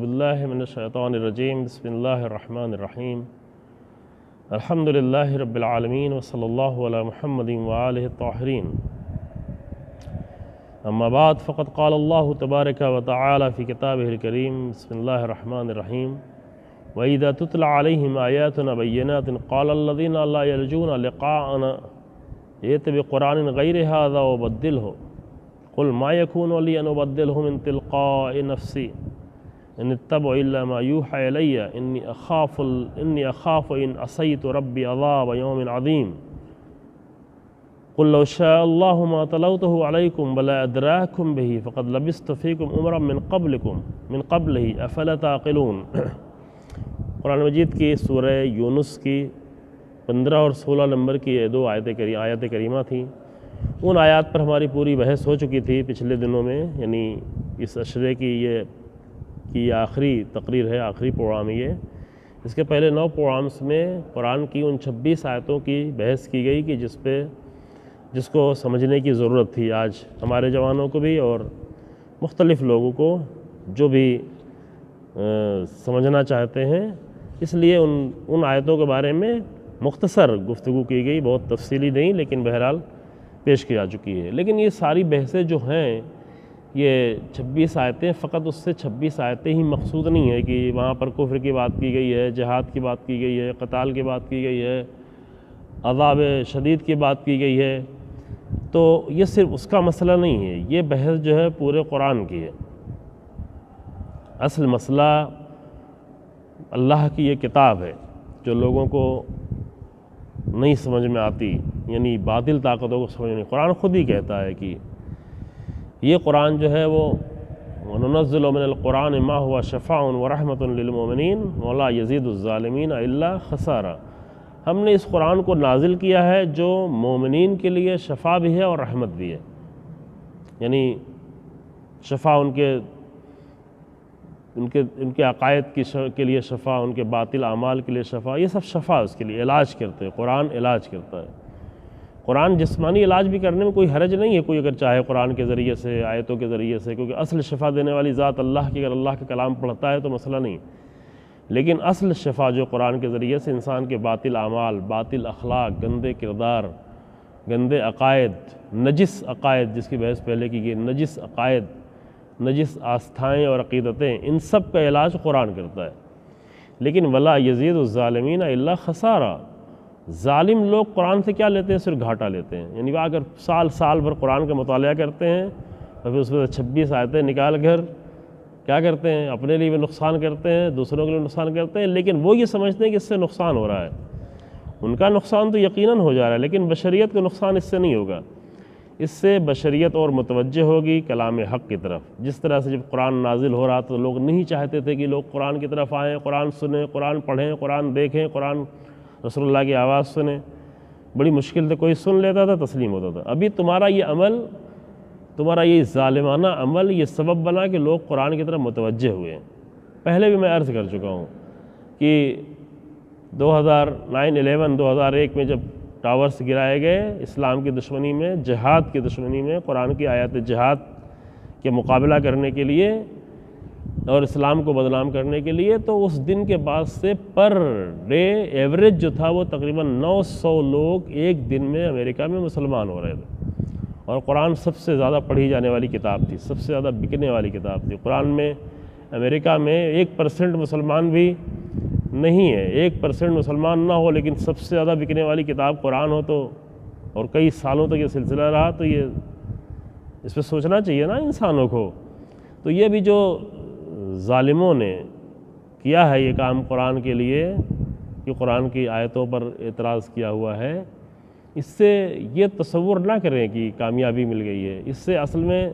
باللہ من الشیطان الرجیم بسم اللہ الرحمن الرحیم الحمدللہ رب العالمین وصلی اللہ علی محمد وآلہ الطاہرین اما بعد فقد قال اللہ تبارک وتعالی فی کتابہ الکریم بسم اللہ الرحمن الرحیم وَإِذَا تُتْلَى عَلَيْهِمْ آيَاتُنَا بَيِّنَاتٍ قَالَ الَّذِينَ لَا يَرْجُونَ لِقَاءَنَا ائْتِ بِقُرْآنٍ غَيْرِ هَذَا وَبَدِّلْهُ قُلْ مَا يَكُونُ لِي أَنْ أُبَدِّلَهُ مِنْ تِلْقَاءِ نَفْسِي إِنِ اتَّبِعُ إِلَّا مَا يُوحَىٰ إِلَيَّ إِنِّي أَخَافُ إِنْ عَصَيْتُ رَبِّي عَذَابَ يَوْمٍ عَظِيمٍ قُلْ لَوْ شَاءَ اللَّهُ مَا تَلَوْتُهُ عَلَيْكُمْ وَلَا أَدْرَاكُمْ بِهِ فَقَدْ لَبِثْتُ فِيكُمْ أُمَرًا مِّن قَبْلِهِ أَفَلَا تَعْقِلُونَ قرآن مجید کی سورہ یونس کی 15 اور 16 نمبر کی یہ دو آیت کریمہ تھیں۔ ان آیات پر ہماری پوری بحث ہو چکی تھی پچھلے دنوں میں، یعنی اس عشرے کی یہ آخری تقریر ہے، آخری پروگرام یہ۔ اس کے پہلے 9 پروگرامز میں قرآن کی ان 26 آیتوں کی بحث کی گئی کہ جس کو سمجھنے کی ضرورت تھی آج ہمارے جوانوں کو بھی اور مختلف لوگوں کو جو بھی سمجھنا چاہتے ہیں، اس لیے ان آیتوں کے بارے میں مختصر گفتگو کی گئی، بہت تفصیلی نہیں لیکن بہرحال پیش کی جا چکی ہے۔ لیکن یہ ساری بحثیں جو ہیں، یہ 26 آیتیں، فقط اس سے 26 آیتیں ہی مقصود نہیں ہے کہ وہاں پر کفر کی بات کی گئی ہے، جہاد کی بات کی گئی ہے، قتال کی بات کی گئی ہے، عذاب شدید کی بات کی گئی ہے، تو یہ صرف اس کا مسئلہ نہیں ہے، یہ بحث جو ہے پورے قرآن کی ہے۔ اصل مسئلہ اللہ کی یہ کتاب ہے جو لوگوں کو نہیں سمجھ میں آتی، یعنی باطل طاقتوں کو سمجھ نہیں۔ قرآن خود ہی کہتا ہے کہ یہ قرآن جو ہے وہ وَنُنَزِّلُ مِنَ الْقُرْآنِ مَا هُوَ شِفَاءٌ وَرَحْمَةٌ لِّلْمُؤْمِنِينَ وَلَا يَزِيدُ الظَّالِمِينَ إِلَّا خَسَارًا۔ ہم نے اس قرآن کو نازل کیا ہے جو مومنین کے لیے شفا بھی ہے اور رحمت بھی ہے، یعنی شفا ان کے عقائد کے لیے شفا، ان کے باطل اعمال کے لیے شفا، یہ سب شفا اس کے لیے علاج کرتے ہیں، قرآن علاج کرتا ہے۔ قرآن جسمانی علاج بھی کرنے میں کوئی حرج نہیں ہے، کوئی اگر چاہے قرآن کے ذریعے سے، آیتوں کے ذریعے سے، کیونکہ اصل شفا دینے والی ذات اللہ کی، اگر اللہ کا کلام پڑھتا ہے تو مسئلہ نہیں، لیکن اصل شفا جو قرآن کے ذریعے سے انسان کے باطل اعمال، باطل اخلاق، گندے کردار، گندے عقائد، نجس عقائد جس کی بحث پہلے کی گئی، نجس عقائد، نجس آستھائیں اور عقیدتیں، ان سب کا علاج قرآن کرتا ہے۔ لیکن وَلَا يَزِيدُ الظَّالِمِينَ إِلَّا خَسَارًا، ظالم لوگ قرآن سے کیا لیتے ہیں؟ صرف گھاٹا لیتے ہیں۔ یعنی وہ اگر سال بھر قرآن کا مطالعہ کرتے ہیں اور پھر اس میں 26 آیتیں نکال کر کیا کرتے ہیں؟ اپنے لیے بھی نقصان کرتے ہیں، دوسروں کے لیے نقصان کرتے ہیں، لیکن وہ یہ سمجھتے ہیں کہ اس سے نقصان ہو رہا ہے۔ ان کا نقصان تو یقیناً ہو جا رہا ہے، لیکن بشریت کا نقصان اس سے نہیں ہوگا۔ اس سے بشریت اور متوجہ ہوگی کلام حق کی طرف۔ جس طرح سے جب قرآن نازل ہو رہا تو لوگ نہیں چاہتے تھے کہ لوگ قرآن کی طرف آئیں، قرآن سنیں، قرآن پڑھیں، قرآن دیکھیں، قرآن رسول اللہ کی آواز سنیں، بڑی مشکل سے کوئی سن لیتا تھا، تسلیم ہوتا تھا۔ ابھی تمہارا یہ عمل، تمہارا یہ ظالمانہ عمل، یہ سبب بنا کہ لوگ قرآن کی طرف متوجہ ہوئے ہیں۔ پہلے بھی میں عرض کر چکا ہوں کہ 2001 میں جب ٹاورز گرائے گئے اسلام کی دشمنی میں، جہاد کی دشمنی میں، قرآن کی آیات جہاد کے مقابلہ کرنے کے لیے اور اسلام کو بدنام کرنے کے لیے، تو اس دن کے بعد سے پر ڈے ایوریج جو تھا وہ تقریباً 900 لوگ ایک دن میں امریکہ میں مسلمان ہو رہے تھے، اور قرآن سب سے زیادہ پڑھی جانے والی کتاب تھی، سب سے زیادہ بکنے والی کتاب تھی۔ قرآن میں امریکہ میں 1% مسلمان بھی نہیں ہے، 1% مسلمان نہ ہو لیکن سب سے زیادہ بکنے والی کتاب قرآن ہو تو، اور کئی سالوں تک یہ سلسلہ رہا، تو یہ اس پہ سوچنا چاہیے نا انسانوں کو۔ تو یہ بھی جو ظالموں نے کیا ہے یہ کام قرآن کے لیے کہ قرآن کی آیتوں پر اعتراض کیا ہوا ہے، اس سے یہ تصور نہ کریں کہ کامیابی مل گئی ہے۔ اس سے اصل میں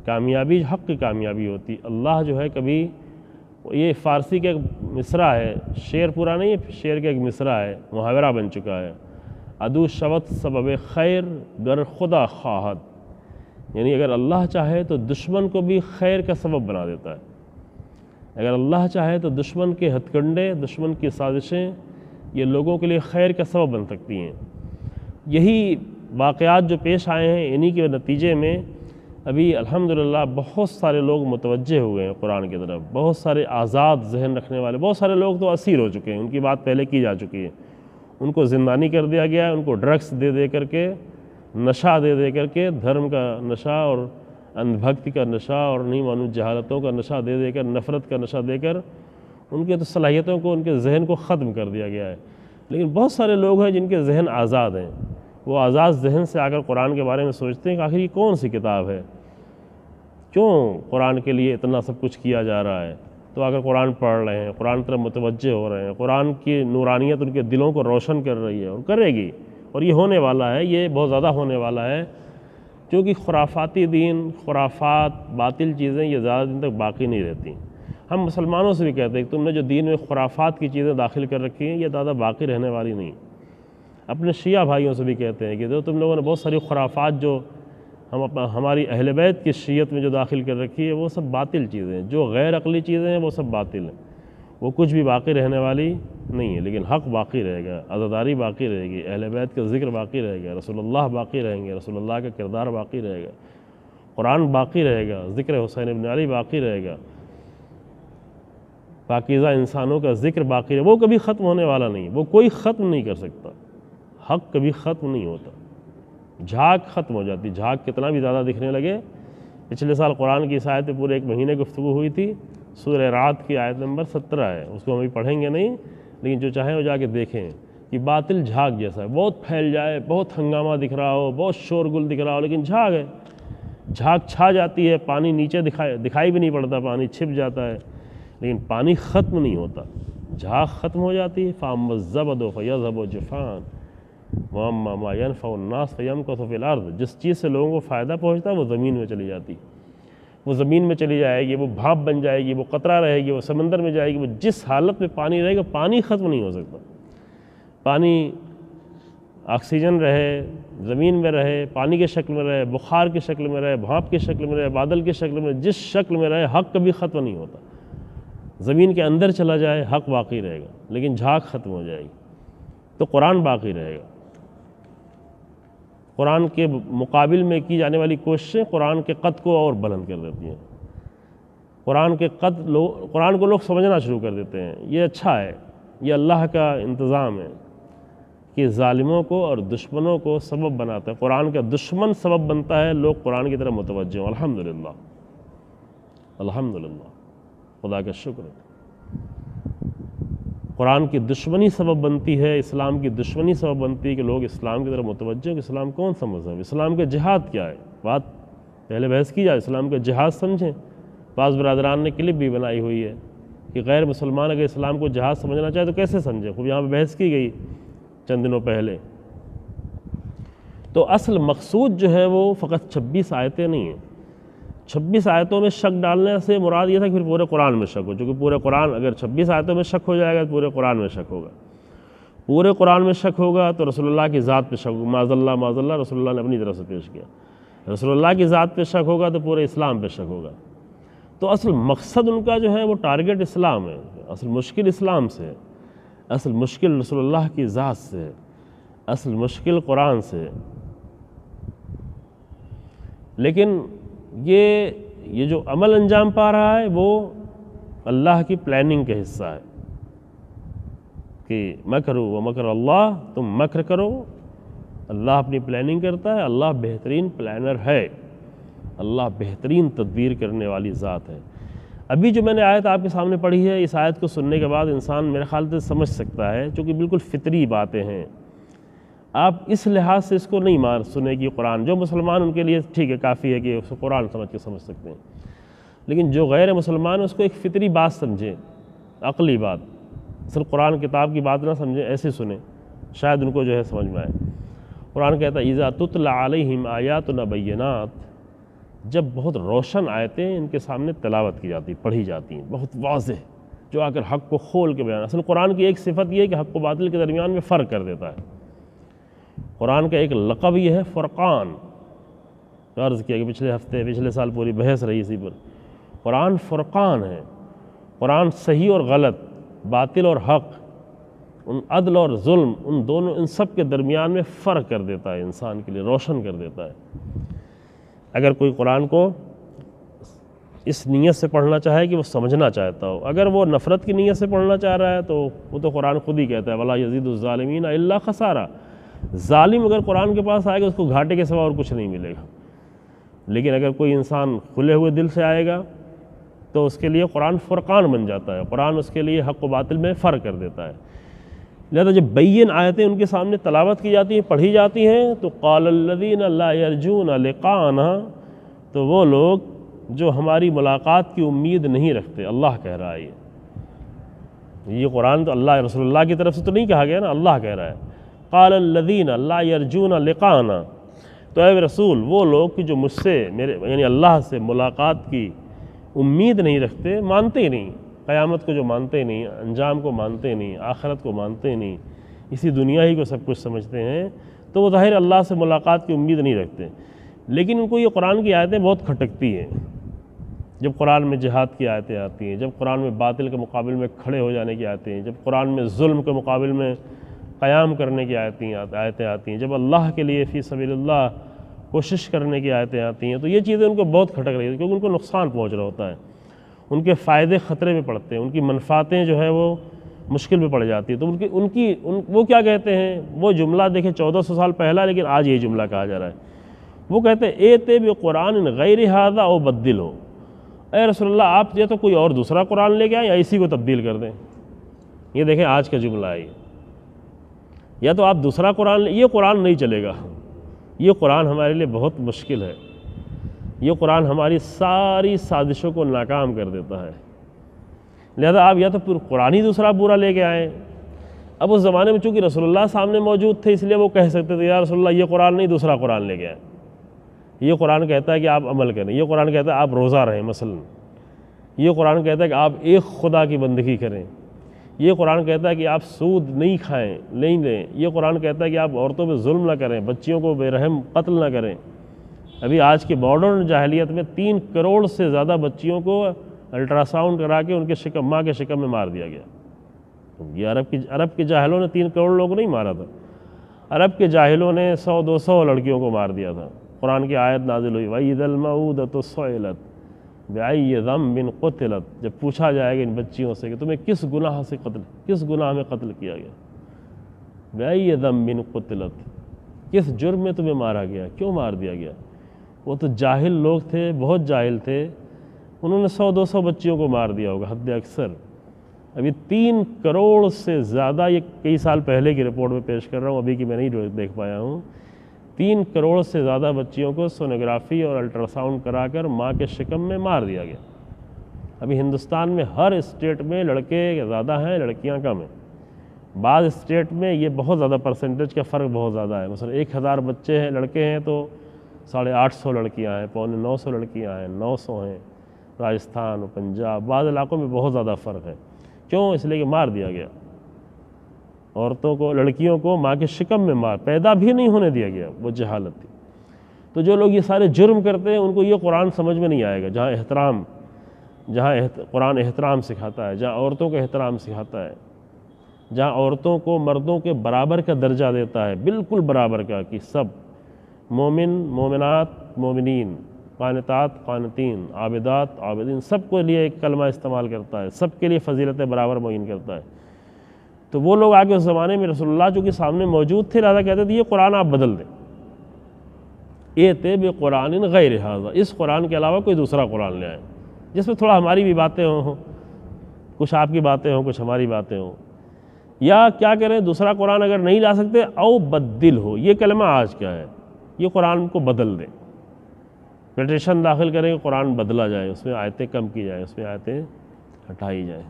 کامیابی حق کی کامیابی ہوتی۔ اللہ جو ہے کبھی، یہ فارسی کا ایک مصرع ہے، شعر پورا نہیں ہے، شعر کا ایک مصرع ہے، محاورہ بن چکا ہے، عدو شوت سبب خیر گر خدا خواہد، یعنی اگر اللہ چاہے تو دشمن کو بھی خیر کا سبب بنا دیتا ہے۔ اگر اللہ چاہے تو دشمن کے ہتھ کنڈے، دشمن کی سازشیں یہ لوگوں کے لیے خیر کا سبب بن سکتی ہیں۔ یہی واقعات جو پیش آئے ہیں، انہی کے نتیجے میں ابھی الحمدللہ بہت سارے لوگ متوجہ ہوئے ہیں قرآن کی طرف، بہت سارے آزاد ذہن رکھنے والے، بہت سارے لوگ تو اسیر ہو چکے ہیں، ان کی بات پہلے کی جا چکی ہے، ان کو زندانی کر دیا گیا ہے، ان کو ڈرگس دے دے کر کے، نشہ دے دے کر کے، دھرم کا نشہ اور اندھ بھکتی کا نشہ اور نہیں معلوم جہالتوں کا نشہ دے دے کر، نفرت کا نشہ دے کر ان کے تو صلاحیتوں کو، ان کے ذہن کو ختم کر دیا گیا ہے۔ لیکن بہت سارے لوگ ہیں جن کے ذہن آزاد ہیں، وہ آزاد ذہن سے آ کر قرآن کے بارے میں سوچتے ہیں کہ آخر یہ کون سی کتاب ہے، کیوں قرآن کے لیے اتنا سب کچھ کیا جا رہا ہے، تو اگر قرآن پڑھ رہے ہیں، قرآن طرف متوجہ ہو رہے ہیں، قرآن کی نورانیت ان کے دلوں کو روشن کر رہی ہے اور کرے گی، اور یہ ہونے والا ہے، یہ بہت زیادہ ہونے والا ہے، کیونکہ خرافاتی دین، خرافات، باطل چیزیں یہ زیادہ دن تک باقی نہیں رہتی۔ ہم مسلمانوں سے بھی کہتے ہیں کہ تم نے جو دین میں خرافات کی چیزیں داخل کر رکھی ہیں یہ زیادہ باقی رہنے والی نہیں۔ اپنے شیعہ بھائیوں سے بھی کہتے ہیں کہ جو تم لوگوں نے بہت ساری خرافات جو ہماری اہل بیت کی شیعت میں جو داخل کر رکھی ہے وہ سب باطل چیزیں ہیں، جو غیر عقلی چیزیں ہیں وہ سب باطل ہیں، وہ کچھ بھی باقی رہنے والی نہیں ہے، لیکن حق باقی رہے گا، عزاداری باقی رہے گی، اہل بیت کا ذکر باقی رہے گا، رسول اللہ باقی رہیں گے، رسول اللہ کا کردار باقی رہے گا، قرآن باقی رہے گا، ذکر حسین بن علی باقی رہے گا، پاکیزہ انسانوں کا ذکر باقی رہے، وہ کبھی ختم ہونے والا نہیں، وہ کوئی ختم نہیں کر سکتا، حق کبھی ختم نہیں ہوتا۔ جھاگ ختم ہو جاتی، جھاگ کتنا بھی زیادہ دکھنے لگے۔ پچھلے سال قرآن کی اس آیت پہ پورے ایک مہینے گفتگو ہوئی تھی، سورہ رعد کی آیت نمبر 17 ہے، اس کو ہم ابھی پڑھیں گے نہیں، لیکن جو چاہیں وہ جا کے دیکھیں کہ باطل جھاگ جیسا ہے، بہت پھیل جائے، بہت ہنگامہ دکھ رہا ہو، بہت شور گل دکھ رہا ہو، لیکن جھاگ ہے، جھاگ چھا جاتی ہے، پانی نیچے دکھائی بھی نہیں پڑتا، پانی چھپ جاتا ہے، لیکن پانی ختم نہیں ہوتا، جھاگ ختم ہو جاتی ہے۔ فَأَمَّا الزَّبَدُ فَيَذْهَبُ جُفَاءً وَأَمَّا مَا يَنْفَعُ النَّاسَ فَيَمْكُثُ فِي الْأَرْضِ، جس چیز سے لوگوں کو فائدہ پہنچتا ہے وہ زمین میں چلی جاتی، وہ زمین میں چلی جائے گی، وہ بھاپ بن جائے گی، وہ قطرہ رہے گی، وہ سمندر میں جائے گی، وہ جس حالت میں پانی رہے گا، پانی ختم نہیں ہو سکتا، پانی آکسیجن رہے، زمین میں رہے، پانی کی شکل میں رہے، بخار کی شکل میں رہے، بھاپ کی شکل میں رہے، بادل کی شکل میں، جس شکل میں رہے، حق کبھی ختم نہیں ہوتا۔ زمین کے اندر چلا جائے حق باقی رہے گا، لیکن جھاگ ختم ہو جائے گی، تو قرآن باقی رہے گا۔ قرآن کے مقابل میں کی جانے والی کوششیں قرآن کے قد کو اور بلند کر دیتی ہیں، قرآن کو لوگ سمجھنا شروع کر دیتے ہیں، یہ اچھا ہے، یہ اللہ کا انتظام ہے کہ ظالموں کو اور دشمنوں کو سبب بناتا ہے، قرآن کا دشمن سبب بنتا ہے، لوگ قرآن کی طرف متوجہ ہوں۔ الحمدللہ، الحمدللہ، خدا کا شکر ہے۔ قرآن کی دشمنی سبب بنتی ہے، اسلام کی دشمنی سبب بنتی ہے کہ لوگ اسلام کی طرف متوجہ ہوں کہ اسلام کون سا مذہب، اسلام کا جہاد کیا ہے، بات پہلے بحث کی جائے، اسلام کا جہاد سمجھیں۔ بعض برادران نے کلپ بھی بنائی ہوئی ہے کہ غیر مسلمان اگر اسلام کو جہاد سمجھنا چاہے تو کیسے سمجھے، خوب یہاں پہ بحث کی گئی چند دنوں پہلے۔ تو اصل مقصود جو ہے وہ فقط 26 آیتیں نہیں ہیں، 26 آیتوں میں شک ڈالنے سے مراد یہ تھا کہ پھر پورے قرآن میں شک ہو، چونکہ پورے قرآن اگر 26 آیتوں میں شک ہو جائے گا تو پورے قرآن میں شک ہوگا، پورے قرآن میں شک ہوگا تو رسول اللہ کی ذات پہ شک ہوگا، معاذ اللہ رسول اللہ نے اپنی طرف سے پیش کیا، رسول اللہ کی ذات پہ شک ہوگا تو پورے اسلام پہ شک ہوگا۔ تو اصل مقصد ان کا جو ہے وہ ٹارگٹ اسلام ہے، اصل مشکل اسلام سے ہے، اصل مشکل رسول اللہ کی ذات سے ہے، اصل مشکل قرآن سے ہے۔ لیکن یہ جو عمل انجام پا رہا ہے وہ اللہ کی پلاننگ کا حصہ ہے کہ مکروا ومکر اللہ، تم مکر کرو، اللہ اپنی پلاننگ کرتا ہے، اللہ بہترین پلانر ہے، اللہ بہترین تدبیر کرنے والی ذات ہے۔ ابھی جو میں نے آیت آپ کے سامنے پڑھی ہے، اس آیت کو سننے کے بعد انسان میرے خیال سے سمجھ سکتا ہے، چونکہ بالکل فطری باتیں ہیں، آپ اس لحاظ سے اس کو نہیں سنے کہ قرآن، جو مسلمان ان کے لیے ٹھیک ہے، کافی ہے کہ اس کو قرآن سمجھ کے سمجھ سکتے ہیں، لیکن جو غیر مسلمان اس کو ایک فطری بات سمجھے عقلی بات، صرف قرآن کتاب کی بات نہ سمجھیں، ایسے سنیں، شاید ان کو جو ہے سمجھ میں آئے۔ قرآن کہتا ہے اذا تتلی علیہم آیاتنا بینات، جب بہت روشن آیتیں ان کے سامنے تلاوت کی جاتی، پڑھی جاتی ہیں، بہت واضح، جو آ کر حق کو کھول کے بیان۔ اصل قرآن کی ایک صفت یہ ہے کہ حق و باطل کے درمیان میں فرق کر دیتا ہے۔ قرآن کا ایک لقب یہ ہے فرقان، عرض کیا کہ پچھلے سال پوری بحث رہی اسی پر۔ قرآن فرقان ہے، قرآن صحیح اور غلط، باطل اور حق، ان عدل اور ظلم، ان سب کے درمیان میں فرق کر دیتا ہے، انسان کے لیے روشن کر دیتا ہے۔ اگر کوئی قرآن کو اس نیت سے پڑھنا چاہے کہ وہ سمجھنا چاہتا ہو، اگر وہ نفرت کی نیت سے پڑھنا چاہ رہا ہے تو وہ تو قرآن خود ہی کہتا ہے وَلَا يَزِيدُ الظَّالِمِينَ إِلَّا خَسَارًا، ظالم اگر قرآن کے پاس آئے گا اس کو گھاٹے کے سوا اور کچھ نہیں ملے گا۔ لیکن اگر کوئی انسان کھلے ہوئے دل سے آئے گا تو اس کے لیے قرآن فرقان بن جاتا ہے، قرآن اس کے لیے حق و باطل میں فرق کر دیتا ہے۔ لہذا جب بین آیتیں ان کے سامنے تلاوت کی جاتی ہیں، پڑھی جاتی ہیں، تو قال الذین لا یرجون لقاءنا، تو وہ لوگ جو ہماری ملاقات کی امید نہیں رکھتے، اللہ کہہ رہا ہے یہ قرآن تو اللہ رسول اللہ کی طرف سے تو نہیں کہا گیا نا، اللہ کہہ رہا ہے قال الذین لا یرجون لقاءنا، تو اے رسول وہ لوگ کہ جو مجھ سے یعنی اللہ سے ملاقات کی امید نہیں رکھتے، مانتے ہی نہیں، قیامت کو جو مانتے نہیں، انجام کو مانتے نہیں، آخرت کو مانتے نہیں، اسی دنیا ہی کو سب کچھ سمجھتے ہیں، تو وہ ظاہر اللہ سے ملاقات کی امید نہیں رکھتے۔ لیکن ان کو یہ قرآن کی آیتیں بہت کھٹکتی ہیں، جب قرآن میں جہاد کی آیتیں آتی ہیں، جب قرآن میں باطل کے مقابل میں کھڑے ہو جانے کی آیتیں ہیں، جب قرآن میں ظلم کے مقابل میں قیام کرنے کی آیتیں آتی ہیں، جب اللہ کے لیے فی سبیل اللہ کوشش کرنے کی آیتیں آتی ہیں، تو یہ چیزیں ان کو بہت کھٹک رہی ہیں، کیونکہ ان کو نقصان پہنچ رہا ہوتا ہے، ان کے فائدے خطرے میں پڑتے ہیں، ان کی منفعتیں جو ہے وہ مشکل میں پڑ جاتی ہے۔ تو وہ کیا کہتے ہیں، وہ جملہ دیکھیں 1400 سال پہلا، لیکن آج یہ جملہ کہا جا رہا ہے۔ وہ کہتے ہیں ایتے بقرآن غیر ھذا او بدلو، اے رسول اللہ آپ یا تو کوئی اور دوسرا قرآن لے کے آئیں یا اسی کو تبدیل کر دیں۔ یہ دیکھیں آج کا جملہ ہے، یا تو آپ دوسرا قرآن لیں، یہ قرآن نہیں چلے گا، یہ قرآن ہمارے لیے بہت مشکل ہے، یہ قرآن ہماری ساری سازشوں کو ناکام کر دیتا ہے، لہذا آپ یا تو پھر قرآن ہی دوسرا پورا لے کے آئیں۔ اب اس زمانے میں چونکہ رسول اللہ سامنے موجود تھے، اس لیے وہ کہہ سکتے تھے یا رسول اللہ یہ قرآن نہیں دوسرا قرآن لے کے آئیں، یہ قرآن کہتا ہے کہ آپ عمل کریں، یہ قرآن کہتا ہے آپ روزہ رہیں مثلا، یہ قرآن کہتا ہے کہ آپ ایک خدا کی بندگی کریں، یہ قرآن کہتا ہے کہ آپ سود نہیں کھائیں، نہیں لیں، یہ قرآن کہتا ہے کہ آپ عورتوں پہ ظلم نہ کریں، بچیوں کو بے رحم قتل نہ کریں۔ ابھی آج کے ماڈرن جاہلیت میں 3 کروڑ سے زیادہ بچیوں کو الٹرا ساؤنڈ کرا کے ان کے ماں کے شکم میں مار دیا گیا۔ یہ عرب کے جاہلوں نے 3 کروڑ لوگ نہیں مارا تھا، عرب کے جاہلوں نے 100-200 لڑکیوں کو مار دیا تھا۔ قرآن کی آیت نازل ہوئی وَإِذَا الْمَوْءُودَةُ سُئِلَتْ بِأَيِّ ذَنبٍ قُتِلَتْ، جب پوچھا جائے گا ان بچیوں سے کہ تمہیں کس گناہ میں قتل کیا گیا، بِأَيِّ ذَنبٍ قُتِلَتْ، کس جرم میں تمہیں مارا گیا، کیوں مار دیا گیا؟ وہ تو جاہل لوگ تھے، بہت جاہل تھے، انہوں نے 100-200 بچیوں کو مار دیا ہوگا حد اکثر۔ ابھی 3 کروڑ سے زیادہ، یہ کئی سال پہلے کی رپورٹ میں پیش کر رہا ہوں، ابھی کی میں نہیں دیکھ پایا ہوں، 3 کروڑ سے زیادہ بچیوں کو سونوگرافی اور الٹرا ساؤنڈ کرا کر ماں کے شکم میں مار دیا گیا۔ ابھی ہندوستان میں ہر اسٹیٹ میں لڑکے زیادہ ہیں، لڑکیاں کم ہیں۔ بعض اسٹیٹ میں یہ بہت زیادہ پرسنٹیج کا فرق بہت زیادہ ہے، مثلا 1000 بچے ہیں لڑکے ہیں تو 850 لڑکیاں ہیں، 950 لڑکیاں ہیں، 900 ہیں، راجستھان اور پنجاب، بعض علاقوں میں بہت زیادہ فرق ہے۔ کیوں؟ اس لیے کہ مار دیا گیا عورتوں کو، لڑکیوں کو ماں کے شکم میں پیدا بھی نہیں ہونے دیا گیا، وہ جہالت تھی۔ تو جو لوگ یہ سارے جرم کرتے ہیں ان کو یہ قرآن سمجھ میں نہیں آئے گا، جہاں قرآن احترام سکھاتا ہے، جہاں عورتوں کو احترام سکھاتا ہے، جہاں عورتوں کو مردوں کے برابر کا درجہ دیتا ہے، بالکل برابر کا، کہ سب مومن، مومنات، مومنین، قانتات، قانتین، عابدات، عابدین، سب کے لیے ایک کلمہ استعمال کرتا ہے، سب کے لیے فضیلت برابر معین کرتا ہے۔ تو وہ لوگ آگے اس زمانے میں رسول اللہ جو کہ سامنے موجود تھے، لہذا کہتے تھے یہ قرآن آپ بدل دیں، ایتے بقرآن غیر ھذا، اس قرآن کے علاوہ کوئی دوسرا قرآن لے آئیں جس میں تھوڑا ہماری بھی باتیں ہوں، کچھ آپ کی باتیں ہوں، کچھ ہماری باتیں ہوں، یا کیا کریں دوسرا قرآن اگر نہیں لا سکتے او بدل ہو، یہ کلمہ آج کیا ہے، یہ قرآن کو بدل دیں، پیٹیشن داخل کریں کہ قرآن بدلا جائے، اس میں آیتیں کم کی جائیں، اس میں آیتیں ہٹائی جائیں۔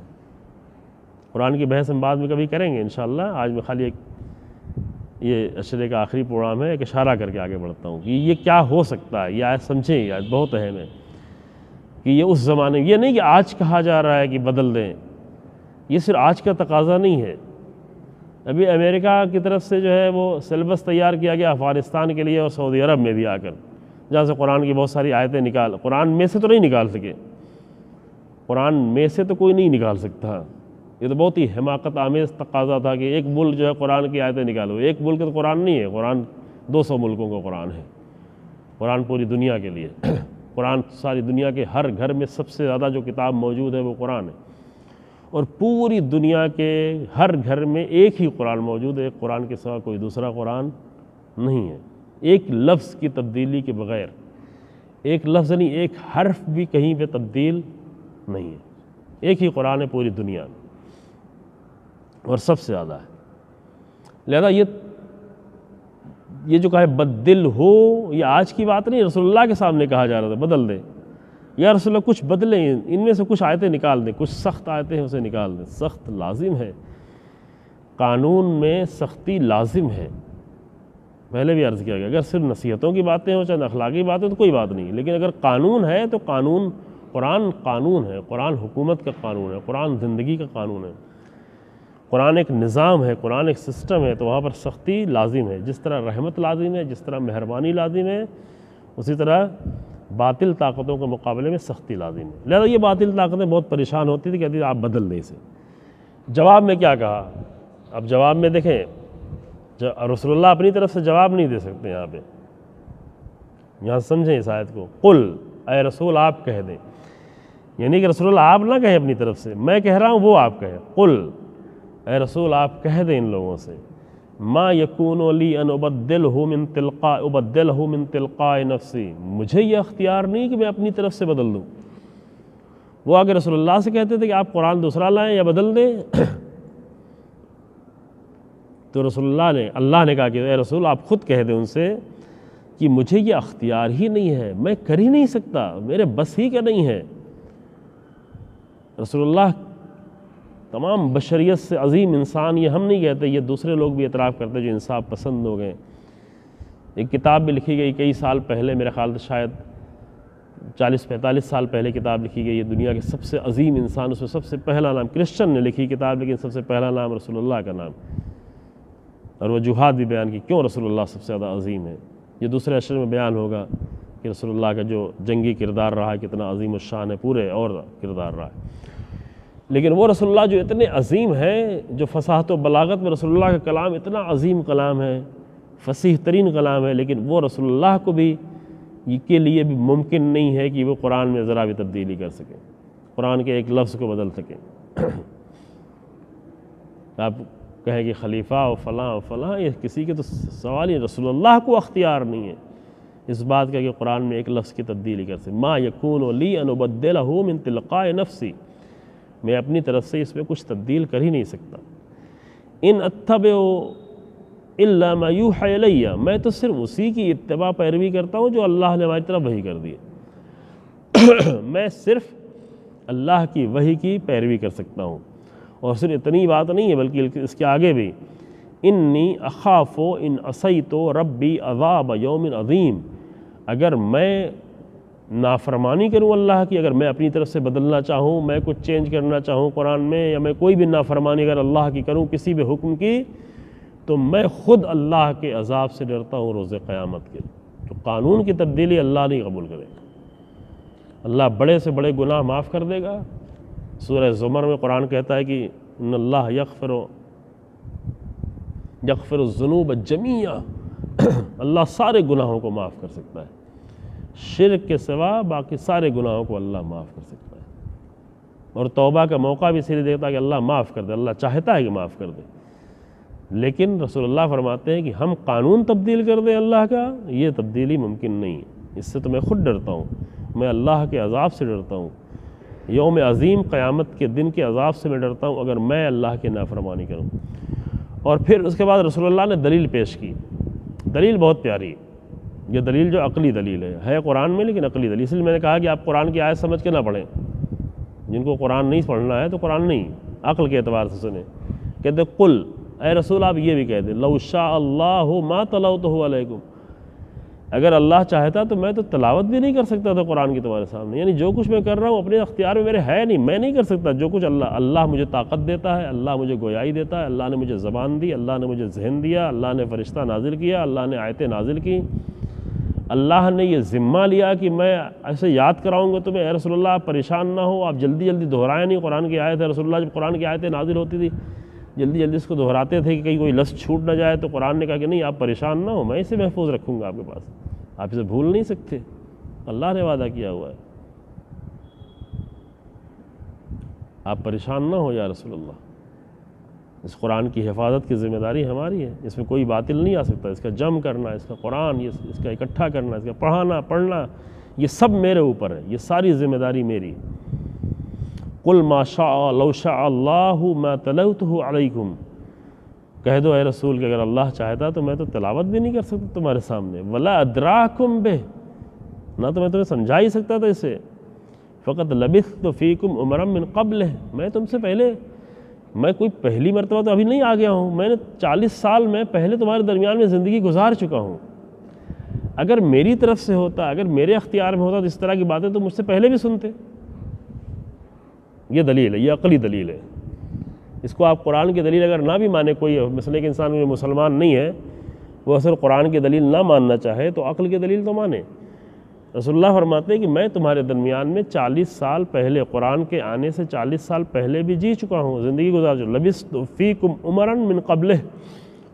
قرآن کی بحث ہم بعد میں کبھی کریں گے انشاءاللہ. آج میں خالی ایک یہ عشرے کا آخری پروگرام ہے، ایک اشارہ کر کے آگے بڑھتا ہوں کہ یہ کیا ہو سکتا ہے. یہ آج سمجھیں، یہ آج بہت اہم ہے کہ یہ اس زمانے، یہ نہیں کہ آج کہا جا رہا ہے کہ بدل دیں، یہ صرف آج کا تقاضا نہیں ہے. ابھی امریکہ کی طرف سے جو ہے وہ سلیبس تیار کیا گیا افغانستان کے لیے، اور سعودی عرب میں بھی آ کر، جہاں سے قرآن کی بہت ساری آیتیں قرآن میں سے تو نہیں نکال سکے. قرآن میں سے تو کوئی نہیں نکال سکتا. یہ تو بہت ہی حماقت آمیز تقاضا تھا کہ ایک ملک جو ہے قرآن کی آیتیں نکالو. ایک ملک تو قرآن نہیں ہے، قرآن 200 ملکوں کا قرآن ہے. قرآن پوری دنیا کے لیے. قرآن ساری دنیا کے ہر گھر میں سب سے زیادہ جو کتاب موجود ہے وہ قرآن ہے، اور پوری دنیا کے ہر گھر میں ایک ہی قرآن موجود ہے. ایک قرآن کے سوا کوئی دوسرا قرآن نہیں ہے. ایک لفظ کی تبدیلی کے بغیر، ایک لفظ نہیں، ایک حرف بھی کہیں پہ تبدیل نہیں ہے. ایک ہی قرآن ہے پوری دنیا میں، اور سب سے زیادہ ہے. لہذا یہ جو کہا ہے بدل ہو، یہ آج کی بات نہیں، رسول اللہ کے سامنے کہا جا رہا تھا بدل دیں. یا رسول اللہ کچھ بدلیں، ان میں سے کچھ آیتیں نکال دیں، کچھ سخت آیتیں ہیں اسے نکال دیں. سخت لازم ہے، قانون میں سختی لازم ہے. پہلے بھی عرض کیا گیا، اگر صرف نصیحتوں کی باتیں ہوں، چاہے اخلاقی باتیں، تو کوئی بات نہیں. لیکن اگر قانون ہے تو قرآن قانون ہے. قرآن حکومت کا قانون ہے. قرآن زندگی کا قانون ہے. قرآن ایک نظام ہے، قرآن ایک سسٹم ہے. تو وہاں پر سختی لازم ہے. جس طرح رحمت لازم ہے، جس طرح مہربانی لازم ہے، اسی طرح باطل طاقتوں کے مقابلے میں سختی لازم ہے. لہذا یہ باطل طاقتیں بہت پریشان ہوتی تھی، کہتی تھی آپ بدل دیں اسے. جواب میں کیا کہا؟ اب جواب میں دیکھیں، رسول اللہ اپنی طرف سے جواب نہیں دے سکتے. یہاں سمجھیں اس آیت کو. قل، اے رسول آپ کہہ دیں. یعنی کہ رسول اللہ آپ نہ کہیں اپنی طرف سے، میں کہہ رہا ہوں وہ آپ کہیں. قل، اے رسول آپ کہہ دیں ان لوگوں سے، ما یکون لی ان ابدلہ من تلقاء نفسی، مجھے یہ اختیار نہیں کہ میں اپنی طرف سے بدل دوں. وہ آگے رسول اللہ سے کہتے تھے کہ آپ قرآن دوسرا لائیں یا بدل دیں، تو اللہ نے کہا کہ اے رسول آپ خود کہہ دیں ان سے کہ مجھے یہ اختیار ہی نہیں ہے، میں کر ہی نہیں سکتا، میرے بس ہی کا نہیں ہے. رسول اللہ تمام بشریت سے عظیم انسان، یہ ہم نہیں کہتے، یہ دوسرے لوگ بھی اعتراف کرتے جو انصاف پسند لوگ ہیں. ایک کتاب بھی لکھی گئی کئی سال پہلے، میرے خیال سے شاید 40-45 سال پہلے کتاب لکھی گئی ہے، دنیا کے سب سے عظیم انسان، اس میں سب سے پہلا نام، کرسچن نے لکھی کتاب لیکن سب سے پہلا نام رسول اللہ کا نام، اور وجوہات بھی بیان کی کیوں رسول اللہ سب سے زیادہ عظیم ہے. یہ دوسرے عشرے میں بیان ہوگا کہ رسول اللہ کا جو جنگی کردار رہا ہے کتنا عظیم الشان ہے، پورے اور کردار رہا ہے. لیکن وہ رسول اللہ جو اتنے عظیم ہیں، جو فصاحت و بلاغت میں رسول اللہ کا کلام اتنا عظیم کلام ہے، فصیح ترین کلام ہے، لیکن وہ رسول اللہ کو بھی کے لیے بھی ممکن نہیں ہے کہ وہ قرآن میں ذرا بھی تبدیلی کر سکیں، قرآن کے ایک لفظ کو بدل سکیں. آپ کہیں کہ خلیفہ و فلاں و فلاں، یہ کسی کے تو سوال ہی، رسول اللہ کو اختیار نہیں ہے اس بات کا کہ قرآن میں ایک لفظ کی تبدیلی کر سکیں. ما یکون لی ان ابدلہ من تلقاء نفسی، میں اپنی طرف سے اس میں کچھ تبدیل کر ہی نہیں سکتا. ان اتبع الا ما یوحی الی، میں تو صرف اسی کی اتباع پیروی کرتا ہوں جو اللہ نے ہماری طرف وحی کر دی ہے. میں صرف اللہ کی وحی کی پیروی کر سکتا ہوں. اور صرف اتنی بات نہیں ہے بلکہ اس کے آگے بھی، انی اخاف ان عصیت ربی عذاب یوم عظیم، اگر میں نافرمانی کروں اللہ کی، اگر میں اپنی طرف سے بدلنا چاہوں، میں کچھ چینج کرنا چاہوں قرآن میں، یا میں کوئی بھی نافرمانی اگر اللہ کی کروں کسی بھی حکم کی، تو میں خود اللہ کے عذاب سے ڈرتا ہوں روز قیامت کے. تو قانون کی تبدیلی اللہ نہیں قبول کرے گا. اللہ بڑے سے بڑے گناہ معاف کر دے گا. سورہ زمر میں قرآن کہتا ہے کہ ان اللہ یغفر الذنوب جمیعا، اللہ سارے گناہوں کو معاف کر سکتا ہے، شرک کے سوا باقی سارے گناہوں کو اللہ معاف کر سکتا ہے. اور توبہ کا موقع بھی اس لیے دیتا ہے کہ اللہ معاف کر دے، اللہ چاہتا ہے کہ معاف کر دے. لیکن رسول اللہ فرماتے ہیں کہ ہم قانون تبدیل کر دیں اللہ کا، یہ تبدیلی ممکن نہیں ہے. اس سے تو میں خود ڈرتا ہوں، میں اللہ کے عذاب سے ڈرتا ہوں، یوم عظیم قیامت کے دن کے عذاب سے میں ڈرتا ہوں اگر میں اللہ کی نافرمانی کروں. اور پھر اس کے بعد رسول اللہ نے دلیل پیش کی. دلیل بہت پیاری، یہ دلیل جو عقلی دلیل ہے قرآن میں لیکن عقلی دلیل. اس لیے میں نے کہا کہ آپ قرآن کی آیت سمجھ کے نہ پڑھیں. جن کو قرآن نہیں پڑھنا ہے تو قرآن نہیں، عقل کے اعتبار سے سنیں. کہتے قل، اے رسول آپ یہ بھی کہہ دیں، لو شاء اللہ ما تلوتہ علیکم، اگر اللہ چاہتا تو میں تو تلاوت بھی نہیں کر سکتا تھا قرآن کی تمہارے سامنے. یعنی جو کچھ میں کر رہا ہوں اپنے اختیار میں میرے ہے نہیں، میں نہیں کر سکتا. جو کچھ اللہ مجھے طاقت دیتا ہے، اللہ مجھے گویائی دیتا ہے، اللہ نے مجھے زبان دی، اللہ نے مجھے ذہن دیا، اللہ نے فرشتہ نازل کیا، اللہ نے آیتیں نازل کی، اللہ نے یہ ذمہ لیا کہ میں ایسے یاد کراؤں گا تمہیں. اے رسول اللہ آپ پریشان نہ ہو، آپ جلدی جلدی دہرائیں نہیں. قرآن کی آیت ہے، رسول اللہ جب قرآن کی آیتیں نازل ہوتی تھی جلدی جلدی اس کو دہراتے تھے کہ کہیں کوئی لفظ چھوٹ نہ جائے. تو قرآن نے کہا کہ نہیں آپ پریشان نہ ہو، میں اسے محفوظ رکھوں گا آپ کے پاس، آپ اسے بھول نہیں سکتے. اللہ نے وعدہ کیا ہوا ہے. آپ پریشان نہ ہو یا رسول اللہ، اس قرآن کی حفاظت کی ذمہ داری ہماری ہے. اس میں کوئی باطل نہیں آ سکتا. اس کا جمع کرنا، اس کا قرآن، اس کا اکٹھا کرنا، اس کا پڑھنا، یہ سب میرے اوپر ہے، یہ ساری ذمہ داری میری. قل ما شاء لو شاء اللہ ما تلوتہ علیکم، کہہ دو اے رسول کہ اگر اللہ چاہتا تو میں تو تلاوت بھی نہیں کر سکتا تمہارے سامنے. ولا ادراکم بہ، نہ تو میں تمہیں سمجھا ہی سکتا تھا اسے. فقط لبثت فیکم عمرا من قبلہ، میں تم سے پہلے، میں کوئی پہلی مرتبہ تو ابھی نہیں آ گیا ہوں، میں نے 40 سال میں پہلے تمہارے درمیان میں زندگی گزار چکا ہوں. اگر میری طرف سے ہوتا، اگر میرے اختیار میں ہوتا تو اس طرح کی باتیں تو مجھ سے پہلے بھی سنتے. یہ دلیل ہے، یہ عقلی دلیل ہے. اس کو آپ قرآن کی دلیل اگر نہ بھی مانے، کوئی مثلا کہ انسان مسلمان نہیں ہے وہ اصل قرآن کی دلیل نہ ماننا چاہے تو عقل کی دلیل تو مانے. رسول اللہ فرماتے ہیں کہ میں تمہارے درمیان میں 40 سال پہلے، قرآن کے آنے سے 40 سال پہلے بھی جی چکا ہوں، زندگی گزار چکا. لبثت فیکم عمرا من قبلہ،